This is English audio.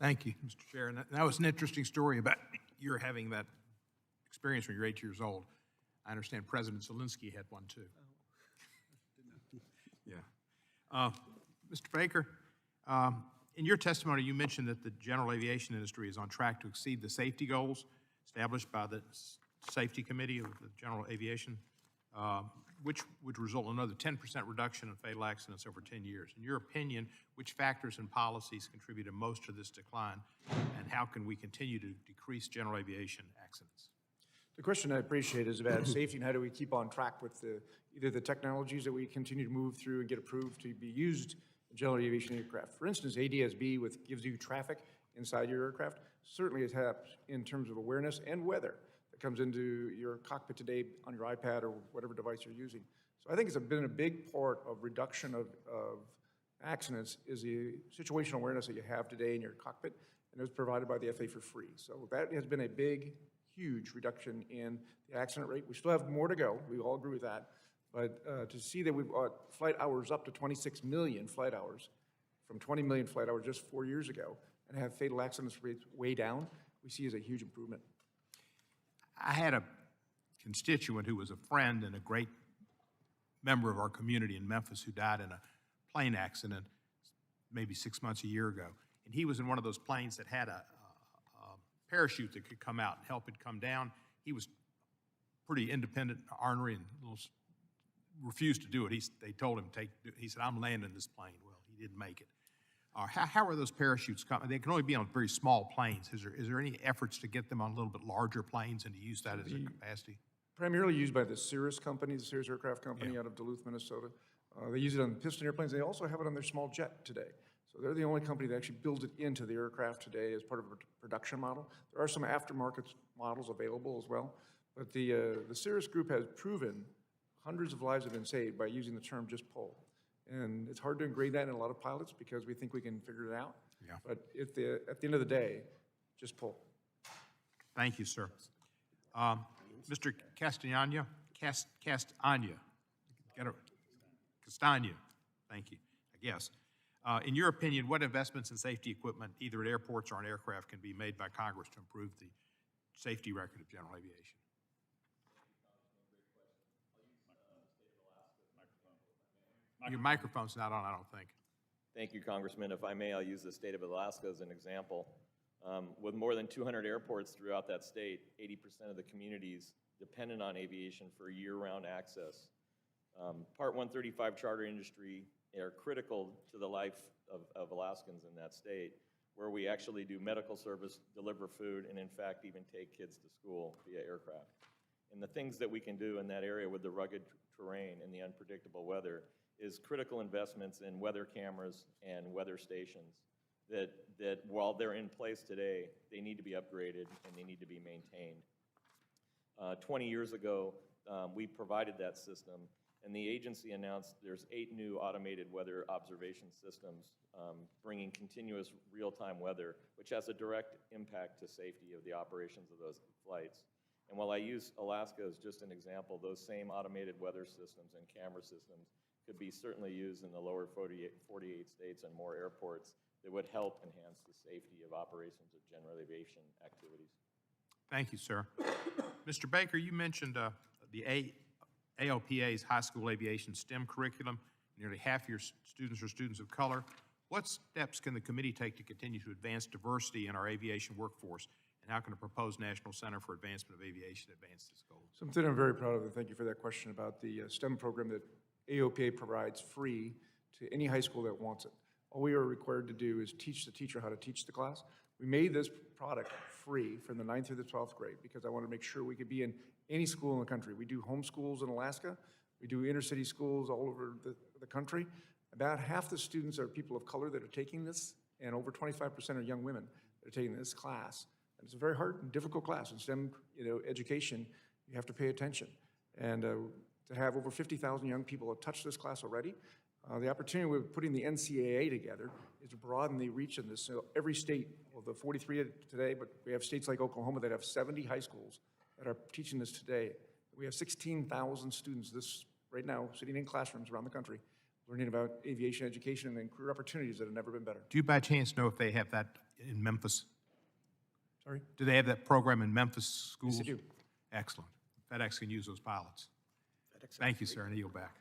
Thank you, Mr. Chair. And that was an interesting story about your having that experience when you're 8 years old. I understand President Zelensky had one too. Yeah. Mr. Baker, in your testimony, you mentioned that the general aviation industry is on track to exceed the safety goals established by the Safety Committee of the General Aviation, which would result in another 10% reduction in fatal accidents over 10 years. In your opinion, which factors and policies contributed most to this decline, and how can we continue to decrease general aviation accidents? The question I appreciate is about safety and how do we keep on track with either the technologies that we continue to move through and get approved to be used in general aviation aircraft. For instance, ADS-B gives you traffic inside your aircraft, certainly has helped in terms of awareness and weather that comes into your cockpit today on your iPad or whatever device you're using. So I think it's been a big part of reduction of accidents is the situational awareness that you have today in your cockpit, and it was provided by the FAA for free. So that has been a big, huge reduction in the accident rate. We still have more to go. We all agree with that. But to see that we've got flight hours up to 26 million flight hours from 20 million flight hours just 4 years ago and have fatal accidents rates way down, we see as a huge improvement. I had a constituent who was a friend and a great member of our community in Memphis who died in a plane accident maybe 6 months, a year ago. And he was in one of those planes that had a parachute that could come out and help it come down. He was pretty independent, ornery, and refused to do it. They told him, he said, I'm landing this plane. Well, he didn't make it. How are those parachutes coming? They can only be on very small planes. Is there any efforts to get them on a little bit larger planes and to use that as a capacity? Primarily used by the Cirrus company, the Cirrus Aircraft Company out of Duluth, Minnesota. They use it on piston airplanes. They also have it on their small jet today. So they're the only company that actually builds it into the aircraft today as part of a production model. There are some aftermarket models available as well. But the Cirrus group has proven hundreds of lives have been saved by using the term just pull. And it's hard to engrave that in a lot of pilots because we think we can figure it out. Yeah. But at the end of the day, just pull. Thank you, sir. Mr. Castagna, thank you, I guess. In your opinion, what investments in safety equipment, either at airports or on aircraft, can be made by Congress to improve the safety record of general aviation? Your microphone's not on, I don't think. Thank you, Congressman. If I may, I'll use the state of Alaska as an example. With more than 200 airports throughout that state, 80% of the communities dependent on aviation for year-round access. Part 135 charter industry are critical to the life of Alaskans in that state, where we actually do medical service, deliver food, and in fact even take kids to school via aircraft. And the things that we can do in that area with the rugged terrain and the unpredictable weather is critical investments in weather cameras and weather stations that while they're in place today, they need to be upgraded and they need to be maintained. 20 years ago, we provided that system, and the agency announced there's 8 new automated weather observation systems bringing continuous real-time weather, which has a direct impact to safety of the operations of those flights. And while I use Alaska as just an example, those same automated weather systems and camera systems could be certainly used in the lower 48 states and more airports that would help enhance the safety of operations of general aviation activities. Thank you, sir. Mr. Baker, you mentioned the ALPA's high school aviation STEM curriculum. Nearly half your students are students of color. What steps can the committee take to continue to advance diversity in our aviation workforce? And how can a proposed National Center for Advancement of Aviation advance this goal? Something I'm very proud of, and thank you for that question about the STEM program that AOPA provides free to any high school that wants it. All we are required to do is teach the teacher how to teach the class. We made this product free from the 9th through the 12th grade because I want to make sure we could be in any school in the country. We do homeschools in Alaska. We do inner-city schools all over the country. About half the students are people of color that are taking this, and over 25% are young women that are taking this class. And it's a very hard and difficult class. In STEM education, you have to pay attention. And to have over 50,000 young people have touched this class already, the opportunity with putting the NCAA together is to broaden the reach of this. So every state, well, the 43 today, but we have states like Oklahoma that have 70 high schools that are teaching this today. We have 16,000 students right now sitting in classrooms around the country learning about aviation education and career opportunities that have never been better. Do you by chance know if they have that in Memphis? Sorry? Do they have that program in Memphis schools? Yes, they do. Excellent. FedEx can use those pilots. Thank you, sir, and I yield back.